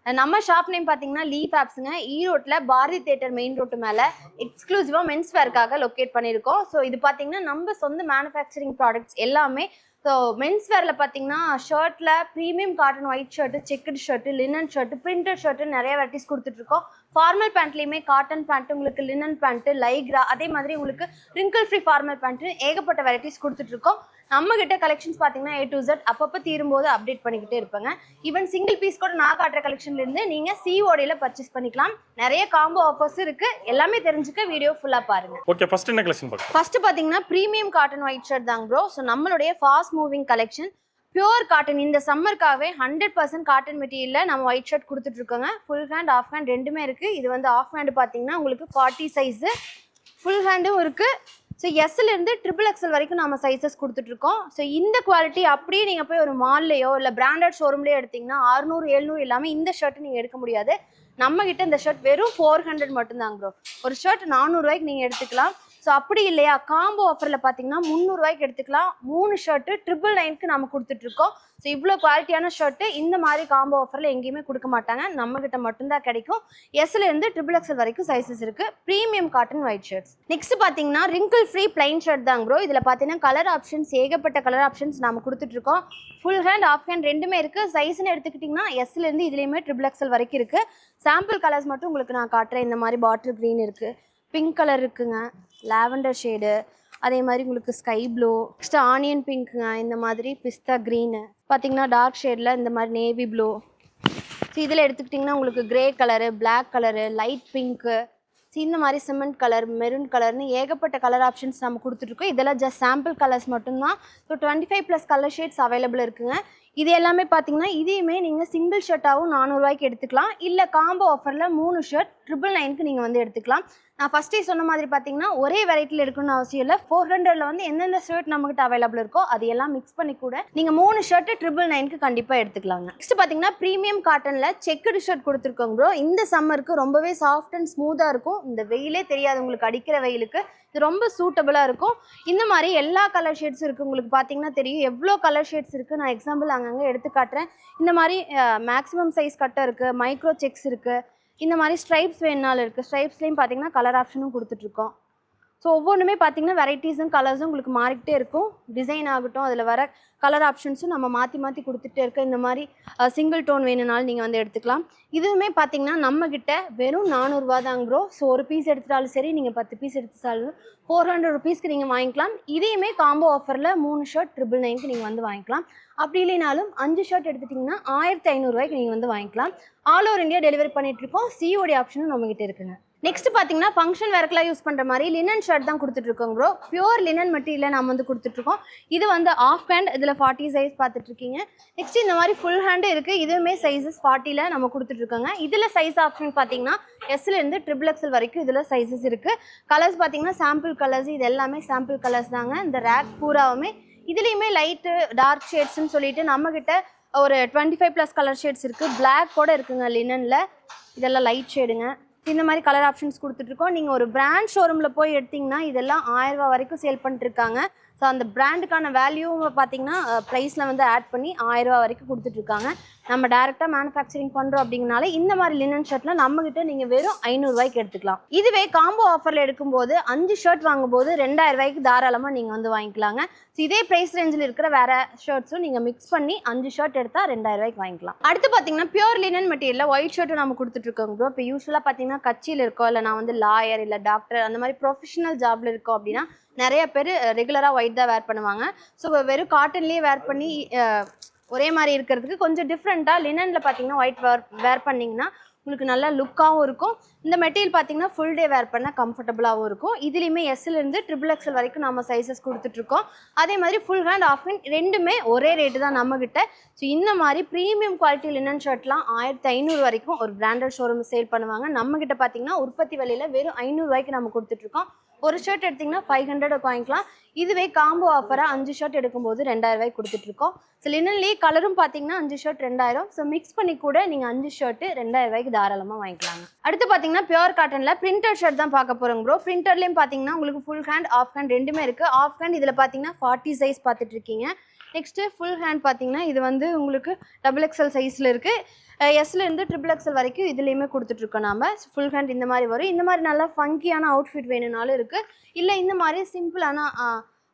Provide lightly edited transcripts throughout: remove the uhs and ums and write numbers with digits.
நம்ம shop name பாத்தீங்கன்னா லீஃப் ஆப்ஸ்ங்க. ஈரோட்ல பாரதி தியேட்டர் மெயின் ரோட்டு மேல எக்ஸ்க்ளூசிவா மென்ஸ் வேர்க்காக லொக்கேட் பண்ணியிருக்கோம். ஸோ இது பாத்தீங்கன்னா நம்ம சொந்த மேனுஃபேக்சரிங் ப்ராடக்ட்ஸ் எல்லாமே. ஸோ மென்ஸ் வேர்ல பார்த்தீங்கன்னா ஷர்ட்ல premium cotton white shirt, checked shirt, linen shirt, printed shirt நிறைய வெரைட்டிஸ் கொடுத்துட்ருக்கோம். ஃபார்மல் பேண்ட்லேயுமே காட்டன் பேண்ட்டு, உங்களுக்கு லினன் பேண்ட்டு, லைக்ரா, அதே மாதிரி உங்களுக்கு ரிங்கிள் ஃப்ரீ ஃபார்மல் பேண்ட்டு ஏகப்பட்ட வெரைட்டிஸ் கொடுத்துட்ருக்கோம். நம்மகிட்ட கலெக்ஷன்ஸ் பார்த்தீங்கன்னா A to Z அப்பப்போ தீரும்போது அப்டேட் பண்ணிக்கிட்டே இருப்பாங்க. ஈவன் சிங்கிள் பீஸ் கூட நான் காட்டுற கலெக்ஷன்லேருந்து நீங்கள் CODல பர்ச்சேஸ் பண்ணிக்கலாம். நிறைய காம்போ ஆஃபர்ஸ் இருக்குது. எல்லாமே தெரிஞ்சுக்க வீடியோ ஃபுல்லாக பாருங்கள். ஓகே, ஃபர்ஸ்ட் என்ன கலெக்ஷன் பார்க்கலாம்? ஃபர்ஸ்ட் பார்த்தீங்கன்னா ப்ரீமியம் காட்டன் ஒயிட் ஷர்ட் தாங்க ப்ரோ. ஸோ நம்மளுடைய fast moving collection pure cotton. இந்த சம்மருக்காகவே 100% காட்டன் மெட்டீரியலில் நம்ம ஒயிட் ஷர்ட் கொடுத்துட்ருக்கோங்க. ஃபுல் ஹேண்ட் ஆஃப் ஹேண்ட் ரெண்டுமே இருக்குது. இது வந்து ஆஃப் ஹேண்டு பார்த்தீங்கன்னா உங்களுக்கு 40 சைஸு, ஃபுல் ஹேண்டும் இருக்குது. ஸோ எஸ்லேருந்து XXL வரைக்கும் நம்ம சைஸஸ் கொடுத்துட்ருக்கோம். ஸோ இந்த குவாலிட்டி அப்படியே நீங்கள் போய் ஒரு மால்லையோ இல்லை பிராண்டட் ஷோரூம்லேயோ எடுத்திங்கன்னா 600 700 இல்லாமல் இந்த ஷர்ட்டு நீங்கள் எடுக்க முடியாது. நம்மகிட்ட இந்த ஷர்ட் வெறும் 400 மட்டும்தாங்க ப்ரோ. ஒரு ஷர்ட் 400 ரூபாய்க்கு நீங்கள் எடுத்துக்கலாம். ஸோ அப்படி இல்லையா, காம்போ ஆஃபரில் பார்த்தீங்கன்னா 300 ரூபாய்க்கு எடுத்துக்கலாம். 3 ஷர்ட்டு 999க்கு நம்ம கொடுத்துட்ருக்கோம். ஸோ இவ்வளோ குவாலிட்டியான ஷர்ட்டு இந்த மாதிரி காம்போ ஆஃபரில் எங்கேயுமே கொடுக்க மாட்டாங்க, நம்மகிட்ட மட்டும்தான் கிடைக்கும். எஸ்லேருந்து XXL வரைக்கும் சைஸஸ் இருக்குது. Premium cotton white shirts. Next பார்த்தீங்கன்னா ரிங்கிள் ஃப்ரீ பிளைன் ஷர்ட் தாங்க ப்ரோ. இதில் பார்த்தீங்கன்னா கலர் ஆப்ஷன்ஸ் ஏகப்பட்ட கலர் ஆப்ஷன்ஸ் நம்ம கொடுத்துட்ருக்கோம். ஃபுல் ஹேண்ட் ஆஃப் ஹேண்ட் ரெண்டுமே இருக்குது. சைஸ்ன்னு எடுத்துக்கிட்டிங்கன்னா எஸ்லேருந்து இதுலேயுமே XXL வரைக்கும் இருக்குது. சாம்பிள் கலர்ஸ் மட்டும் உங்களுக்கு நான் காட்டுறேன். இந்த மாதிரி பாட்டில் க்ரீன் இருக்குது, பிங்க் கலர் இருக்குங்க, லாவெண்டர் ஷேடு, அதே மாதிரி உங்களுக்கு ஸ்கை ப்ளூ, நெக்ஸ்ட் ஆனியன் பிங்க்குங்க, இந்த மாதிரி பிஸ்தா க்ரீனு, பார்த்தீங்கன்னா டார்க் ஷேடில் இந்த மாதிரி நேவி ப்ளூ. ஸோ இதில் எடுத்துக்கிட்டிங்கன்னா உங்களுக்கு grey colour, black colour, light pink, so இந்த மாதிரி சிமெண்ட் கலர், மெரூன் கலர்னு ஏகப்பட்ட கலர் ஆப்ஷன்ஸ் நம்ம கொடுத்துட்ருக்கோம். இதெல்லாம் ஜஸ்ட் சாம்பிள் கலர்ஸ் மட்டும்தான். ஸோ 25+ கலர் ஷேட்ஸ் அவைலபிள் இருக்குங்க. இது எல்லாமே பார்த்தீங்கன்னா இதையுமே நீங்கள் சிங்கிள் ஷர்ட்டாகவும் 400 ரூபாய்க்கு எடுத்துக்கலாம். இல்லை காம்போ ஆஃபரில் 3 ஷர்ட் 999க்கு நீங்கள் வந்து எடுத்துக்கலாம். நான் ஃபஸ்ட்டே சொன்ன மாதிரி பார்த்தீங்கன்னா ஒரே வெரைட்டியில் எடுக்கணும்னு அவசியம் இல்லை. 400ல் வந்து எந்தெந்த ஷர்ட் நம்மகிட்ட அவைலபிள் இருக்கோ அது எல்லாம் மிக்ஸ் பண்ணி கூட நீங்கள் 3 ஷர்ட்டு 999க்கு கண்டிப்பாக எடுத்துக்கலாங்க. நெக்ஸ்ட் பார்த்தீங்கன்னா ப்ரீமியம் காட்டனில் செக்குடு ஷர்ட் கொடுத்துருக்கோங்க ப்ரோ. இந்த சம்மருக்கு ரொம்பவே சாஃப்ட் அண்ட் ஸ்மூத்தாக இருக்கும். இந்த வெயிலே தெரியாது உங்களுக்கு, அடிக்கிற வெயிலுக்கு இது ரொம்ப சூட்டபுளாக இருக்கும். இந்த மாதிரி எல்லா கலர் ஷேட்ஸும் இருக்குது. உங்களுக்கு பார்த்தீங்கன்னா தெரியும் எவ்வளோ கலர் ஷேட்ஸ் இருக்குது. நான் எக்ஸாம்பிள் அங்கங்கே எடுத்து காட்டுறேன். இந்த மாதிரி மேக்ஸிமம் சைஸ் கட்டை இருக்குது, மைக்ரோ செக்ஸ் இருக்குது, இந்த மாதிரி ஸ்ட்ரைப்ஸ் வேணுனாலும் இருக்குது. ஸ்ட்ரைப்ஸ்லேயும் பார்த்தீங்கன்னா கலர் ஆப்ஷனும் கொடுத்துட்ருக்கோம். ஸோ ஒவ்வொன்றுமே பார்த்தீங்கன்னா வெரைட்டிஸும் கலர்ஸும் உங்களுக்கு மாறிக்கிட்டே இருக்கும். டிசைன் ஆகட்டும், அதில் வர கலர் ஆப்ஷன்ஸும் நம்ம மாற்றி மாற்றி கொடுத்துட்டே இருக்க. இந்த மாதிரி சிங்கிள் டோன் வேணுனாலும் நீங்கள் வந்து எடுத்துக்கலாம். இதுவுமே பார்த்தீங்கன்னா நம்மக்கிட்ட வெறும் 400 ரூபா தாங்க ப்ரோ. ஸோ ஒரு பீஸ் எடுத்துட்டாலும் சரி, நீங்கள் 10 பீஸ் எடுத்துட்டாலும் 400 ருபீஸ்க்கு நீங்கள் வாங்கிக்கலாம். இதையுமே காம்போ ஆஃபரில் 3 ஷர்ட் 999க்கு நீங்கள் வந்து வாங்கிக்கலாம். அப்படி இல்லைனாலும் 5 ஷர்ட் எடுத்துட்டிங்கன்னா 1500 ரூபாய்க்கு நீங்கள் வந்து வாங்கிக்கலாம். ஆல் ஓவர் இந்தியா டெலிவரி பண்ணிகிட்ருக்கோம். COD ஆப்ஷனும் நம்மகிட்ட இருக்குங்க. நெக்ஸ்ட் பார்த்தீங்கன்னா ஃபங்க்ஷன் வேர்க்கெலாம் யூஸ் பண்ணுற மாதிரி லினன் ஷர்ட் தான் கொடுத்துட்ருக்கோங்க ப்ரோ. பியூர் லினன் மெட்டீரியல் நம்ம வந்து கொடுத்துட்ருக்கோம். இது வந்து ஆஃப் ஹேண்ட், இதில் 40 சைஸ் பார்த்துட்ருக்கீங்க. நெக்ஸ்ட் இந்த மாதிரி ஃபுல் ஹேண்டு இருக்குது. இதுவுமே சைஸஸ் 40ல் நம்ம கொடுத்துட்ருக்கோங்க. இதில் சைஸ் ஆப்ஷன் பார்த்தீங்கன்னா எஸ்லேருந்து XXL வரைக்கும் இதில் சைஸஸ் இருக்குது. கலர்ஸ் பார்த்தீங்கன்னா சாம்பிள் கலர்ஸ், இது எல்லாமே சாம்பிள் கலர்ஸ் தாங்க. இந்த ரேக் பூராவுமே இதுலேயுமே லைட்டு டார்க் ஷேட்ஸ்ன்னு சொல்லிட்டு நம்மக்கிட்ட ஒரு 25+ கலர் ஷேட்ஸ் இருக்குது. பிளாக் கூட இருக்குங்க லினனில். இதெல்லாம் லைட் ஷேடுங்க. இந்த மாதிரி கலர் ஆப்ஷன்ஸ் கொடுத்துட்ருக்கோம். நீங்கள் ஒரு பிராண்ட் ஷோரூமில் போய் எடுத்திங்கன்னா இதெல்லாம் 1000 ரூபா வரைக்கும் சேல் பண்ணிட்டுருக்காங்க. ஸோ அந்த பிராண்டுக்கான வேல்யூவை பார்த்தீங்கன்னா ப்ரைஸில் வந்து ஆட் பண்ணி 1000 ரூபா வரைக்கும் கொடுத்துட்ருக்காங்க. நம்ம டேரெக்டாக மேனுஃபேக்சரிங் பண்ணுறோம் அப்படிங்கனால இந்த மாதிரி லினன் ஷர்ட்டில் நம்மகிட்ட நீங்கள் வெறும் 500 ரூபாய்க்கு எடுத்துக்கலாம். இதுவே காம்போ ஆஃபரில் எடுக்கும்போது 5 ஷர்ட் வாங்கும்போது 2000 ரூபாய்க்கு தாராளமாக நீங்கள் வந்து வாங்கிக்கலாங்க. ஸோ இதே ப்ரைஸ் ரேஞ்சில் இருக்கிற வேறு ஷர்ட்ஸும் நீங்கள் மிக்ஸ் பண்ணி 5 ஷர்ட் எடுத்தால் 2000 ரூபாய்க்கு வாங்கிக்கலாம். அடுத்து பார்த்தீங்கன்னா பியூர் லினன் மெட்டீரியலில் ஒயிட் ஷர்ட்டும் நம்ம கொடுத்துட்ருக்கோங்க ப்ரோ. இப்போ யூஸ்வலாக பார்த்தீங்கன்னா கட்சியில் இருக்கோம், இல்லை நான் வந்து லாயர் இல்லை டாக்டர் அந்த மாதிரி ப்ரொஃபஷனல் ஜாபில் இருக்கோம் அப்படின்னா நிறைய பேர் ரெகுலராக ஒயிட் தான் வேர் பண்ணுவாங்க. ஸோ வெறும் காட்டன்லேயே வேர் பண்ணி ஒரே மாதிரி இருக்கிறதுக்கு கொஞ்சம் டிஃப்ரெண்ட்டாக லினனில் பார்த்தீங்கன்னா ஒயிட் வேர் பண்ணிங்கன்னா உங்களுக்கு நல்லா லுக்காகவும் இருக்கும். இந்த மெட்டீரியல் பார்த்தீங்கன்னா ஃபுல் டே வேர் பண்ணால் கம்ஃபர்டபுளாகவும் இருக்கும். இதுலேயுமே எஸ்லேருந்து XXL வரைக்கும் நம்ம சைஸஸ் கொடுத்துட்ருக்கோம். அதே மாதிரி ஃபுல் ஹேண்ட் ஆஃப் ஹேண்ட் ரெண்டுமே ஒரே ரேட்டு தான் நம்மக்கிட்ட. ஸோ இந்த மாதிரி ப்ரீமியம் குவாலிட்டி லினன் ஷர்ட்லாம் 1500 வரைக்கும் ஒரு பிராண்டட் ஷோரூம் சேல் பண்ணுவாங்க. நம்மக்கிட்ட பார்த்தீங்கன்னா உற்பத்தி விலையில் வெறும் 500 ரூபாய்க்கு நம்ம கொடுத்துட்ருக்கோம். ஒரு ஷர்ட் எடுத்திங்கன்னா 500 வாங்கிக்கலாம். இதுவே காம்போ ஆஃபராக 5 ஷர்ட் எடுக்கும்போது 2000 ரூபாய்க்கு கொடுத்துட்ருக்கோம். ஸோ லினன்லேயே கலரும் பார்த்தீங்கன்னா 5 ஷர்ட் 2000. ஸோ மிக்ஸ் பண்ணி கூட நீங்கள் 5 ஷர்ட்டு 2000 ரூபாய்க்கு தாராளமாக வாங்கிக்கலாங்க. அடுத்து பார்த்தீங்கன்னா பியூர் காட்டனில் பிரிண்டட் ஷர்ட் தான் பார்க்க போகிறோங்க ப்ரோ. பிரிண்டர்லேயும் பார்த்தீங்கன்னா உங்களுக்கு ஃபுல் ஹேண்ட் ஆஃப் ஹேண்ட் ரெண்டுமே இருக்குது. ஆஃப் ஹேண்ட் இதில் பார்த்தீங்கன்னா 40 சைஸ் பார்த்துட்ருக்கீங்க. நெக்ஸ்ட்டு ஃபுல் ஹேண்ட் பார்த்தீங்கன்னா இது வந்து உங்களுக்கு டபுள் எக்ஸல் சைஸில் இருக்குது. எஸ்லேருந்து ட்ரிபிள் எக்ஸல் வரைக்கும் இதுலேயுமே கொடுத்துட்ருக்கோம் நாம். ஃபுல் ஹேண்ட் இந்த மாதிரி வரும். இந்த மாதிரி நல்லா ஃபங்கியான அவுட்ஃபிட் வேணும்னாலும் இருக்குது. இல்லை இந்த மாதிரி சிம்பிளான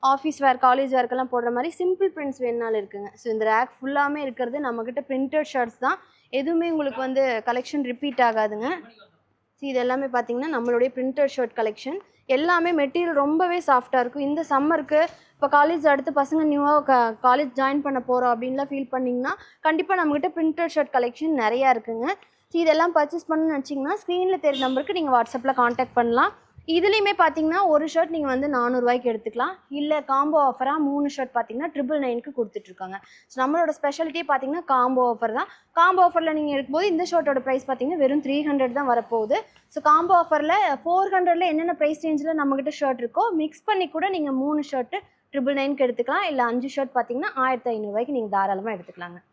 ஆஃபீஸ் வேர் காலேஜ் வேர்க்கெல்லாம் போடுற மாதிரி சிம்பிள் பிரிண்ட்ஸ் வேணுனாலும் இருக்குங்க. ஸோ இந்த ரேக் ஃபுல்லாமே இருக்கிறது நம்மக்கிட்ட பிரிண்டட் ஷர்ட்ஸ் தான். எதுவுமே உங்களுக்கு வந்து கலெக்ஷன் ரிப்பீட் ஆகாதுங்க. ஸோ இது எல்லாமே பார்த்தீங்கன்னா நம்மளுடைய பிரிண்டட் ஷர்ட் கலெக்ஷன். எல்லாமே மெட்டீரியல் ரொம்பவே சாஃப்டாக இருக்கும். இந்த சம்மருக்கு இப்போ காலேஜ் அடுத்து பசங்க நியூவாக காலேஜ் ஜாயின் பண்ண போகிறோம் அப்படின்லாம் ஃபீல் பண்ணிங்கன்னா கண்டிப்பாக நம்மக்கிட்ட பிரிண்டட் ஷர்ட் கலெக்ஷன் நிறையா இருக்குங்க. ஸோ இதெல்லாம் பர்ச்சேஸ் பண்ணணும்னு நினச்சிங்கன்னா ஸ்க்ரீனில் தெரிஞ்ச நம்பருக்கு நீங்கள் வாட்ஸ்அப்பில் காண்டாக்ட் பண்ணலாம். இதுலேயுமே பார்த்தீங்கன்னா ஒரு ஷர்ட் நீங்கள் வந்து 400 ரூபாய்க்கு எடுத்துக்கலாம். இல்லை காம்போ ஆஃபராக 3 ஷர்ட் பார்த்தீங்கன்னா 999க்கு கொடுத்துட்ருக்காங்க. ஸோ நம்மளோட ஸ்பெஷாலிட்டியே பார்த்தீங்கன்னா காம்போ ஆஃபர் தான். காம்போ ஆஃபரில் நீங்கள் எடுக்கும்போது இந்த ஷர்ட்டோட ப்ரைஸ் பார்த்தீங்கன்னா வெறும் 300 தான் வரப்போகுது. ஸோ காம்போ ஆஃபரில் 400ல் என்னென்ன ப்ரைஸ் ரேஞ்சில் நம்மக்கிட்ட ஷர்ட் இருக்கோ மிக்ஸ் பண்ணி கூட நீங்கள் 3 ஷர்ட்டு 999க்கு எடுத்துக்கலாம். இல்லை 5 ஷர்ட் பார்த்தீங்கன்னா 1500 ரூபாய்க்கு நீங்கள் தாராளமாக எடுத்துக்கலாங்க.